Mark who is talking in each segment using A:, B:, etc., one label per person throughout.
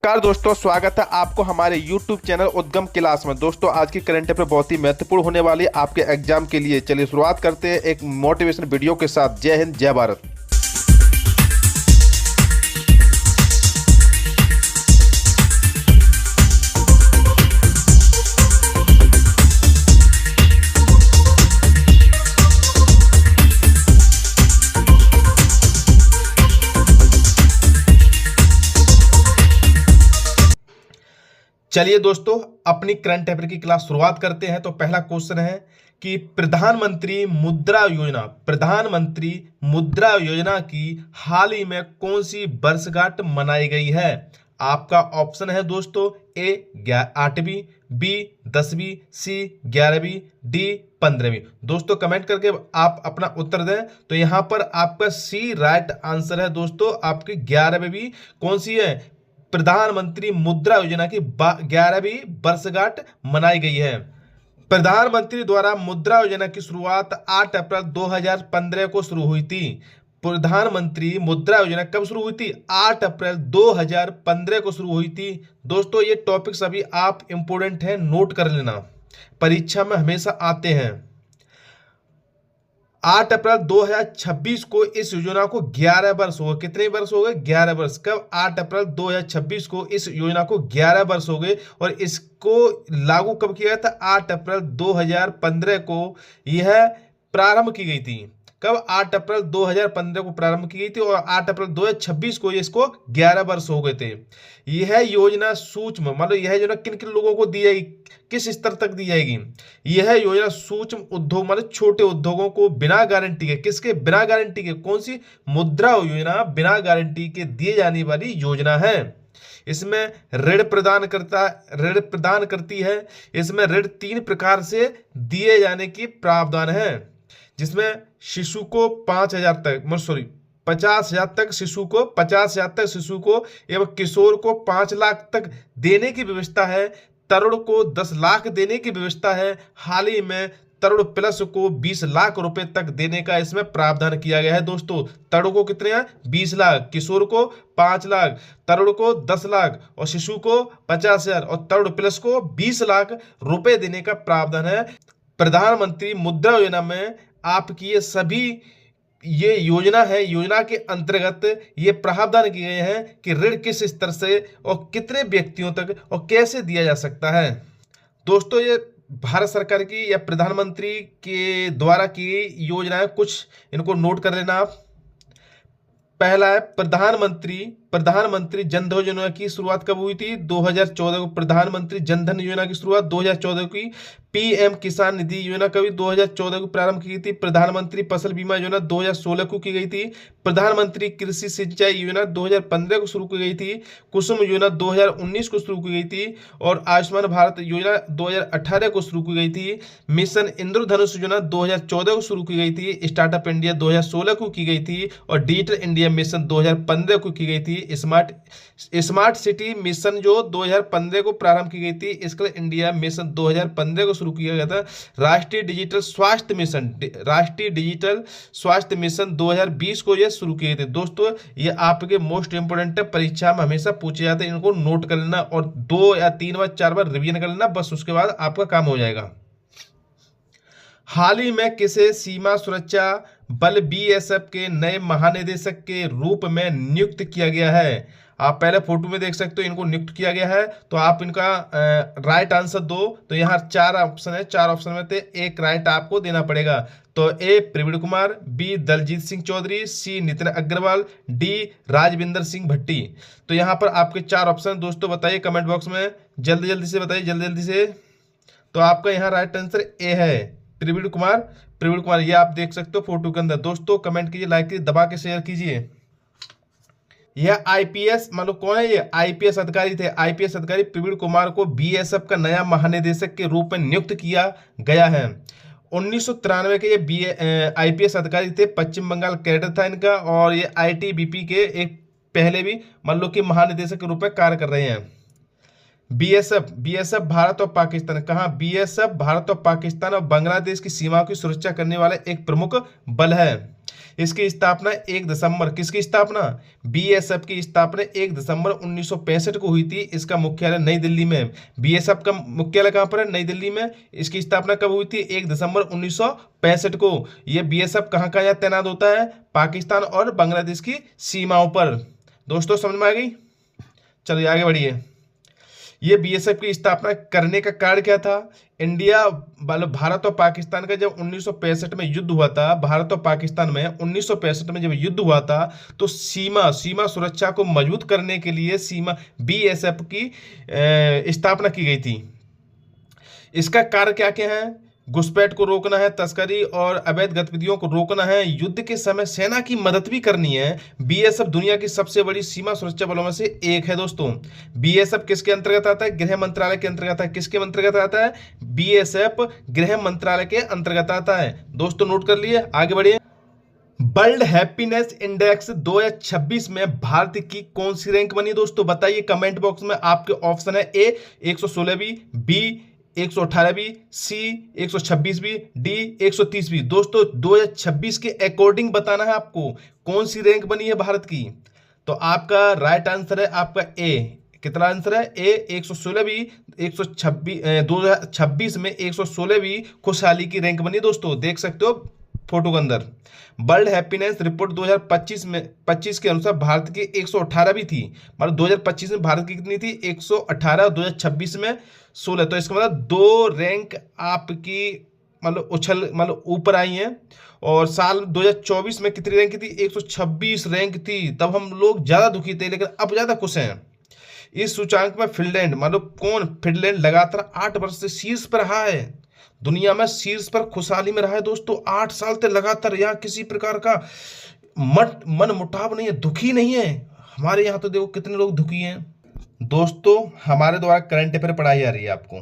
A: नमस्कार दोस्तों, स्वागत है आपको हमारे YouTube चैनल उद्गम क्लास में। दोस्तों आज की करंट अफेयर बहुत ही महत्वपूर्ण होने वाली है आपके एग्जाम के लिए। चलिए शुरुआत करते हैं एक मोटिवेशन वीडियो के साथ। जय हिंद, जय भारत। चलिए दोस्तों अपनी करंट अफेयर की क्लास शुरुआत करते हैं। तो पहला क्वेश्चन है कि प्रधानमंत्री मुद्रा योजना की हाल ही में कौन सी वर्षगांठ मनाई गई है। आपका ऑप्शन है दोस्तों ए 8वीं, बी 10वीं, सी 11वीं, डी 15वीं। दोस्तों कमेंट करके आप अपना उत्तर दें। तो यहां पर आपका सी राइट आंसर है दोस्तों। आपकी 11वीं कौन सी है? प्रधानमंत्री मुद्रा योजना की 11वीं वर्षगांठ मनाई गई है। प्रधानमंत्री द्वारा मुद्रा योजना की शुरुआत 8 अप्रैल 2015 को शुरू हुई थी। प्रधानमंत्री मुद्रा योजना कब शुरू हुई थी? 8 अप्रैल 2015 को शुरू हुई थी। दोस्तों ये टॉपिक सभी आप इंपोर्टेंट है, नोट कर लेना, परीक्षा में हमेशा आते हैं। 8 अप्रैल 2026 को इस योजना को 11 वर्ष हो गए। कितने वर्ष हो गए? 11 वर्ष। कब? 8 अप्रैल 2026 को इस योजना को 11 वर्ष हो गए। और इसको लागू कब किया गया था? 8 अप्रैल 2015 को यह प्रारंभ की गई थी। कब? 8 अप्रैल 2015 को प्रारंभ की गई थी और 8 अप्रैल 2026 को इसको 11 वर्ष हो गए थे। यह योजना सूक्ष्म, मतलब यह योजना किन किन लोगों को दी जाएगी, किस स्तर तक दी जाएगी? यह योजना सूक्ष्म उद्योग, मतलब छोटे उद्योगों को बिना गारंटी के, किसके बिना गारंटी के? कौन सी? मुद्रा योजना बिना गारंटी के दिए जाने वाली योजना है। इसमें ऋण प्रदान करती है। इसमें ऋण 3 प्रकार से दिए जाने की प्रावधान है, जिसमें शिशु को 50,000 तक शिशु को एवं किशोर को 5 लाख तक देने की व्यवस्था है। तरुण को 10 लाख देने की व्यवस्था है। हाल ही में तरुण प्लस को 20 लाख रुपए तक देने का इसमें प्रावधान किया गया है। दोस्तों तरुण को कितने हैं? 20 लाख, किशोर को 5 लाख, तरुण को 10 लाख और शिशु को 50,000 और तरुण प्लस को 20 लाख रुपए देने का प्रावधान है। प्रधानमंत्री मुद्रा योजना में आपकी ये योजना है। योजना के अंतर्गत ये प्रावधान किए गए हैं कि ऋण किस स्तर से और कितने व्यक्तियों तक और कैसे दिया जा सकता है। दोस्तों ये भारत सरकार की या प्रधानमंत्री के द्वारा की योजनाएं, कुछ इनको नोट कर लेना आप। पहला है प्रधानमंत्री जन धन योजना की शुरुआत कब हुई थी? 2014 को। प्रधानमंत्री जन धन योजना की शुरुआत 2014 की। पीएम किसान निधि योजना कभी 2014 को प्रारंभ की गई थी। प्रधानमंत्री फसल बीमा योजना 2016 को की गई थी। प्रधानमंत्री कृषि सिंचाई योजना 2015 को शुरू की गई थी। कुसुम योजना 2019 को शुरू की गई थी और आयुष्मान भारत योजना 2018 को शुरू की गई थी। मिशन इंद्रधनुष योजना 2014 को शुरू की गई थी। स्टार्टअप इंडिया 2016 को की गई थी और डिजिटल इंडिया मिशन 2015 को की गई थी। स्मार्ट सिटी मिशन जो 2015 को प्रारंभ की गई थी। स्किल इंडिया मिशन 2015 को शुरू किया गया था। राष्ट्रीय डिजिटल स्वास्थ्य मिशन 2020 को यह शुरू किए थे। दोस्तों ये आपके मोस्ट इंपोर्टेंट है, परीक्षा में हमेशा पूछे जाते हैं। इनको नोट कर लेना और 2 या 3 बार 4 बार रिवीजन कर लेना, बस उसके बाद आपका काम हो जाएगा। हाल ही में किसे सीमा सुरक्षा बल बीएसएफ के नए महानिदेशक के रूप में नियुक्त किया गया है? आप पहले फोटो में देख सकते हो, इनको नियुक्त किया गया है। तो आप इनका राइट आंसर दो। तो यहाँ 4 ऑप्शन है, 4 ऑप्शन में से एक राइट आपको देना पड़ेगा। तो ए प्रवीण कुमार, बी दलजीत सिंह चौधरी, सी नितिन अग्रवाल, डी राजविंदर सिंह भट्टी। तो यहाँ पर आपके 4 ऑप्शन दोस्तों बताइए कमेंट बॉक्स में, जल्दी जल्दी से बताइए, जल्दी से। तो आपका यहाँ राइट आंसर ए है, प्रवीण कुमार। ये आप देख सकते हो फोटो के अंदर। दोस्तों कमेंट कीजिए, लाइक कीजिए, दबा के शेयर कीजिए। यह आईपीएस, मतलब कौन है ये? आईपीएस अधिकारी थे। आईपीएस अधिकारी प्रवीण कुमार को बीएसएफ का नया महानिदेशक के रूप में नियुक्त किया गया है। 1993 के ये आईपीएस अधिकारी थे। पश्चिम बंगाल कैडर था इनका और ये आईटीबीपी के एक पहले भी मान लो कि महानिदेशक के रूप में कार्य कर रहे हैं। बीएसएफ भारत और पाकिस्तान, कहाँ? बीएसएफ भारत और पाकिस्तान और बांग्लादेश की सीमाओं की सुरक्षा करने वाला एक प्रमुख बल है। इसकी स्थापना 1 दिसंबर, किसकी स्थापना, बीएसएफ की स्थापना 1 दिसंबर 1965 को हुई थी। इसका मुख्यालय नई दिल्ली में। बीएसएफ का मुख्यालय कहां पर है, नई दिल्ली में। इसकी स्थापना कब हुई थी, 1 दिसंबर 1965 को। यह बीएसएफ कहां कहां तैनात होता है, पाकिस्तान और बांग्लादेश की सीमाओं पर। दोस्तों समझ में आ गई, चलिए आगे बढ़िए। ये बीएसएफ की स्थापना करने का कारण क्या था, इंडिया मतलब भारत और पाकिस्तान का जब 1965 में युद्ध हुआ था, भारत और पाकिस्तान में 1965 में जब युद्ध हुआ था, तो सीमा सुरक्षा को मजबूत करने के लिए सीमा बीएसएफ की स्थापना की गई थी। इसका कार्य क्या क्या है, घुसपैठ को रोकना है, तस्करी और अवैध गतिविधियों को रोकना है, युद्ध के समय सेना की मदद भी करनी है। बीएसएफ दुनिया की सबसे बड़ी सीमा सुरक्षा बलों में से एक है दोस्तों। बीएसएफ किसके अंतर्गत आता है, गृह मंत्रालय के अंतर्गत आता है। किसके अंतर्गत आता है, बीएसएफ गृह मंत्रालय के अंतर्गत आता है। दोस्तों नोट कर लिए, आगे बढ़िए। वर्ल्ड हैप्पीनेस इंडेक्स 2026 में भारत की कौन सी रैंक बनी दोस्तों, बताइए कमेंट बॉक्स में। आपके ऑप्शन है ए 116वीं, बी 118वीं, सी 126वीं, डी 130वीं। दोस्तों 2026 के अकॉर्डिंग बताना है आपको कौन सी रैंक बनी है भारत की। तो आपका राइट आंसर है आपका ए। कितना आंसर है, ए 116वीं, 2026 में 116वीं खुशहाली की रैंक बनी दोस्तों, देख सकते हो फोटो के अंदर। वर्ल्ड हैप्पीनेस रिपोर्ट 2025 के अनुसार भारत की 118वीं थी। मतलब 2025 में भारत की कितनी थी, 118, 2026 में 16। तो इसका मतलब 2 रैंक आपकी मतलब ऊपर आई हैं। और साल 2024 में कितनी रैंक थी, 126 रैंक थी। तब हम लोग ज्यादा दुखी थे, लेकिन अब ज्यादा खुश हैं। इस सूचांक में फिनलैंड फिनलैंड लगातार 8 वर्ष से शीर्ष पर रहा है, दुनिया में शीर्ष पर खुशहाली में रहा है दोस्तों। 8 साल तक लगातार यहाँ किसी प्रकार का मन मुटाव नहीं है, दुखी नहीं है। हमारे यहाँ तो देखो कितने लोग दुखी हैं। दोस्तों हमारे द्वारा करंट अफेयर पढ़ाई जा रही है, आपको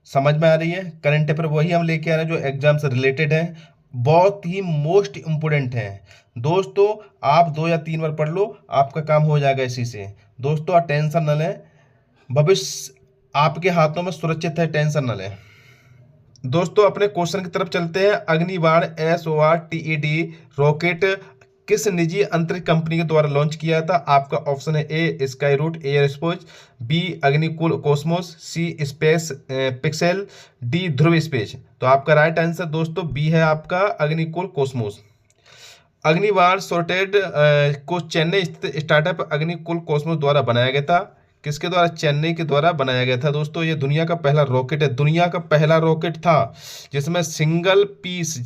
A: समझ में आ रही है। करंट अफेयर वही हम लेके आ रहे हैं जो एग्जाम से रिलेटेड है, बहुत ही मोस्ट इंपोर्टेंट है दोस्तों। आप 2 या 3 बार पढ़ लो, आपका काम हो जाएगा इसी से। दोस्तों टेंशन न लें, भविष्य आपके हाथों में सुरक्षित है, टेंशन न लें। दोस्तों अपने क्वेश्चन की तरफ चलते हैं। अग्निबाण SORTED रॉकेट किस निजी अंतरिक्ष कंपनी के द्वारा लॉन्च किया था। आपका ऑप्शन है A Skyroot aerospace, B Agnikul Cosmos, C space Pixxel, D Dhruva space. तो आपका राइट आंसर दोस्तों बी है आपका अग्निकुल कॉस्मोस। अग्निबाण सॉर्टेड को चेन्नई स्थित स्टार्टअप अग्निकुल कॉस्मोस द्वारा बनाया गया था। किसके द्वारा, चेन्नई के द्वारा बनाया गया था दोस्तों। ये दुनिया का पहला रॉकेट है, दुनिया का पहला रॉकेट था जिसमें single piece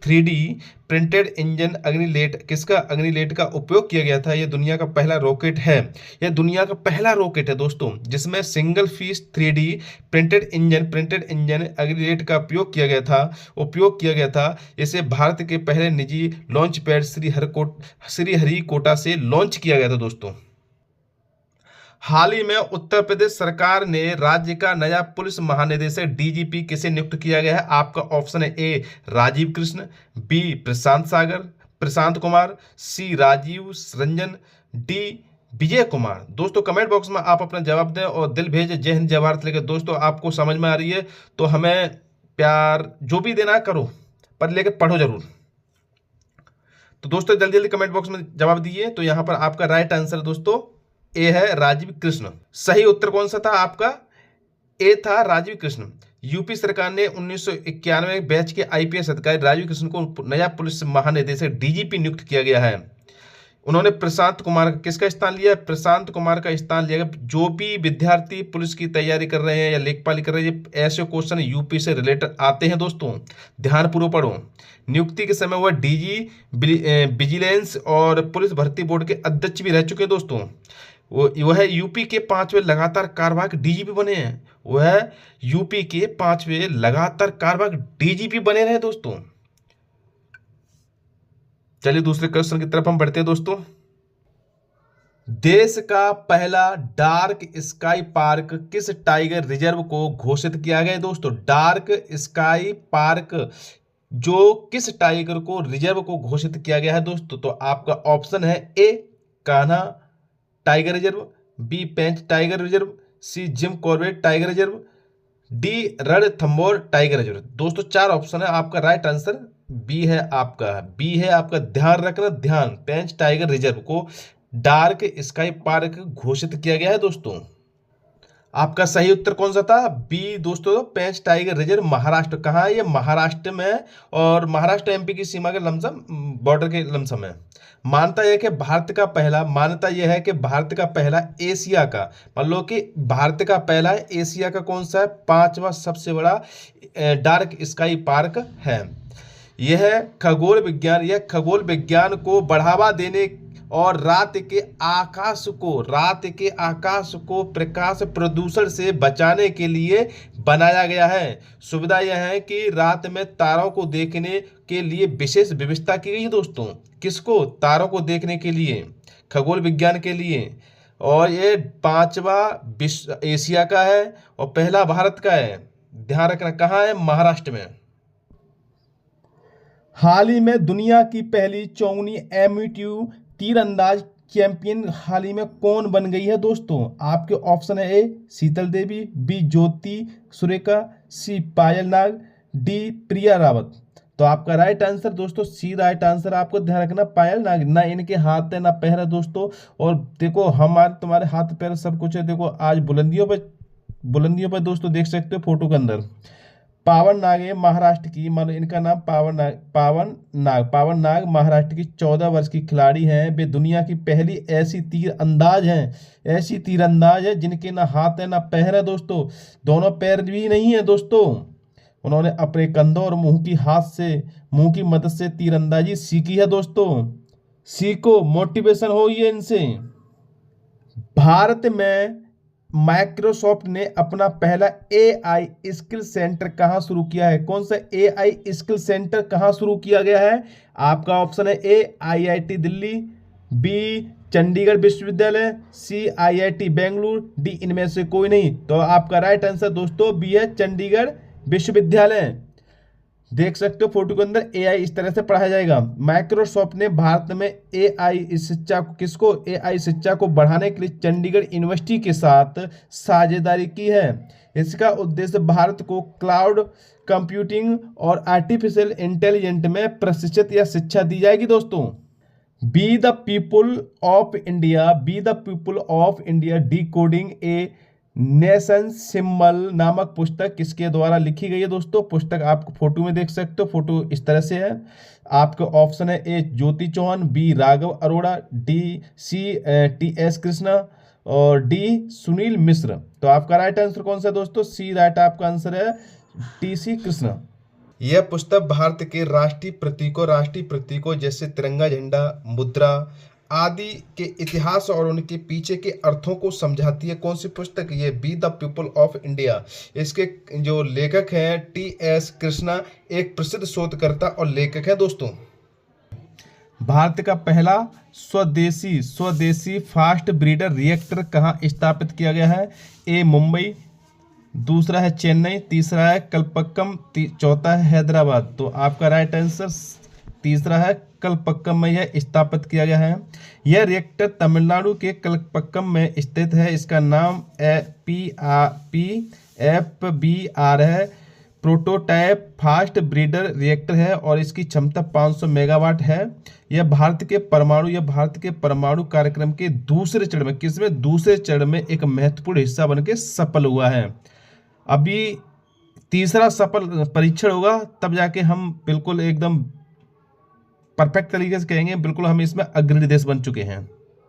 A: 3D printed engine Agnilet, किसका, अग्निलेट का उपयोग किया गया था। ये दुनिया का पहला रॉकेट है, ये दुनिया का पहला रॉकेट है दोस्तों जिसमें single piece 3D printed engine Agnilet का उपयोग किया गया था। इसे भारत के पहले निजी लॉन्च पैड श्रीहरिकोटा से लॉन्च किया गया था दोस्तों। हाल ही में उत्तर प्रदेश सरकार ने राज्य का नया पुलिस महानिदेशक DGP किसे नियुक्त किया गया है। आपका ऑप्शन है ए राजीव कृष्ण, बी प्रशांत कुमार, सी राजीव रंजन, डी विजय कुमार। दोस्तों कमेंट बॉक्स में आप अपना जवाब दें और दिल भेजें। जय हिंद जय भारत लेकर। दोस्तों आपको समझ में आ रही है तो हमें प्यार जो भी देना करो, पर लेकर पढ़ो जरूर। तो दोस्तों जल्दी जल्दी कमेंट बॉक्स में जवाब दीजिए। तो यहाँ पर आपका राइट आंसर दोस्तों ए है राजीव कृष्ण। सही उत्तर कौन सा था आपका, ए था राजीव कृष्ण। यूपी सरकार ने 1991 बैच के IPS अधिकारी राजीव कृष्ण को नया पुलिस महानिदेशक DGP नियुक्त किया गया है। उन्होंने प्रशांत कुमार किसका स्थान लिया, प्रशांत कुमार का स्थान लिया। जो भी विद्यार्थी पुलिस की तैयारी कर रहे हैं या लेखपाली कर रहे हैं, ऐसे क्वेश्चन यूपी से रिलेटेड आते हैं दोस्तों, ध्यानपूर्वक पढ़ो। नियुक्ति के समय वह DG विजिलेंस और पुलिस भर्ती बोर्ड के अध्यक्ष भी रह चुके हैं दोस्तों। वह यूपी के 5वें लगातार कार्यवाहक DGP बने हैं। वह यूपी के 5वें लगातार कार्यवाहक DGP बने रहे दोस्तों। चलिए दूसरे क्वेश्चन की तरफ हम बढ़ते हैं दोस्तों। देश का पहला डार्क स्काई पार्क किस टाइगर रिजर्व को घोषित किया गया दोस्तों। डार्क स्काई पार्क जो किस टाइगर को रिजर्व को घोषित किया गया है दोस्तों। तो आपका ऑप्शन है A Kanha tiger reserve, B Pench tiger reserve, C Jim Corbett tiger reserve, D Ranthambore tiger reserve. दोस्तों 4 ऑप्शन है, आपका राइट आंसर बी है आपका, बी है आपका, ध्यान रखना, ध्यान, पेंच टाइगर रिजर्व को डार्क स्काई पार्क घोषित किया गया है दोस्तों। आपका सही उत्तर कौन सा था? बी दोस्तों, पेंच टाइगर रिजर्व महाराष्ट्र। कहाँ है ये? महाराष्ट्र में है, और महाराष्ट्र एमपी की सीमा के लमसम बॉर्डर के लमसम है। मान्यता यह कि भारत का पहला, मान्यता यह है कि भारत का पहला एशिया का, मान लो कि भारत का पहला है, एशिया का कौन सा है? 5वां सबसे बड़ा डार्क स्काई पार्क है। यह खगोल विज्ञान, यह खगोल विज्ञान को बढ़ावा देने और रात के आकाश को प्रकाश प्रदूषण से बचाने के लिए बनाया गया है। सुविधा यह है कि रात में तारों को देखने के लिए विशेष व्यवस्था की गई है दोस्तों। किसको? तारों को देखने के लिए, खगोल विज्ञान के लिए। और ये 5वां विश्व एशिया का है और पहला भारत का है। ध्यान रखना, कहाँ है? महाराष्ट्र में। हाल ही में दुनिया की पहली चौंगनी एमटीयू तीरंदाज चैंपियन हाल ही में कौन बन गई है दोस्तों? आपके ऑप्शन है ए शीतल देवी, बी ज्योति सुरेखा, सी पायल नाग, डी प्रिया रावत। तो आपका राइट आंसर दोस्तों सी राइट आंसर। आपको ध्यान रखना, पायल नाग, ना इनके हाथ है ना पैर है दोस्तों। और देखो हमारे तुम्हारे हाथ पैर सब कुछ है। देखो आज बुलंदियों पर दोस्तों देख सकते हो फोटो के अंदर। पावन नाग है महाराष्ट्र की, मान लो इनका नाम पावन नाग महाराष्ट्र की 14 वर्ष की खिलाड़ी हैं। वे दुनिया की पहली ऐसी तीरंदाज है जिनके ना हाथ है ना पैर है दोस्तों, दोनों पैर भी नहीं है दोस्तों। उन्होंने अपने कंधों और मुंह की मदद से तीरंदाजी सीखी है दोस्तों। सीखो, मोटिवेशन हो ये इनसे। भारत में माइक्रोसॉफ्ट ने अपना पहला एआई स्किल सेंटर कहां शुरू किया है? कौन सा एआई स्किल सेंटर कहां शुरू किया गया है? आपका ऑप्शन है A IIT Delhi, B Chandigarh विश्वविद्यालय, सी आईआईटी बेंगलुरु, डी इनमें से कोई नहीं। तो आपका राइट आंसर दोस्तों बी है चंडीगढ़ विश्वविद्यालय। देख सकते हो फोटो के अंदर एआई इस तरह से पढ़ाया जाएगा। माइक्रोसॉफ्ट ने भारत में एआई शिक्षा को बढ़ाने के लिए चंडीगढ़ यूनिवर्सिटी के साथ साझेदारी की है। इसका उद्देश्य भारत को क्लाउड कंप्यूटिंग और आर्टिफिशियल इंटेलिजेंस में प्रशिक्षित या शिक्षा दी जाएगी दोस्तों। Be the people of India decoding a nation symbol नामक पुस्तक किसके द्वारा लिखी गई है दोस्तों? पुस्तक आपको फोटो में देख सकते हो, फोटो इस तरह से है। आपका ऑप्शन है ए ज्योति चौहान, बी राघव अरोड़ा, सी टी.एस. कृष्णा और डी सुनील मिश्र। तो आपका राइट आंसर कौन सा है दोस्तों? सी राइट आपका आंसर है टी.सी. कृष्णा। यह पुस्तक भारत के राष्ट्रीय प्रतीकों जैसे तिरंगा झंडा, मुद्रा आदि के इतिहास और उनके पीछे के अर्थों को समझाती है। कौन सी पुस्तक? ये be the people of India. इसके जो लेखक हैं टी.एस. कृष्णा, एक प्रसिद्ध शोधकर्ता और लेखक है दोस्तों। भारत का पहला स्वदेशी फास्ट ब्रीडर रिएक्टर कहाँ स्थापित किया गया है? ए मुंबई, दूसरा है चेन्नई, तीसरा है कलपक्कम, चौथा है हैदराबाद। तो आपका राइट आंसर तीसरा है कलपक्कम में यह स्थापित किया गया है। यह रिएक्टर तमिलनाडु के कलपक्कम में स्थित है। इसका नाम PFBR है। प्रोटोटाइप फास्ट ब्रीडर रिएक्टर है और इसकी क्षमता 500 मेगावाट है। यह भारत के परमाणु कार्यक्रम के दूसरे चरण में एक महत्वपूर्ण हिस्सा बनकर सफल हुआ है। अभी तीसरा सफल परीक्षण होगा, तब जाके हम बिल्कुल एकदम परफेक्ट तरीके से कहेंगे बिल्कुल हम इसमें अग्रणी देश बन चुके हैं।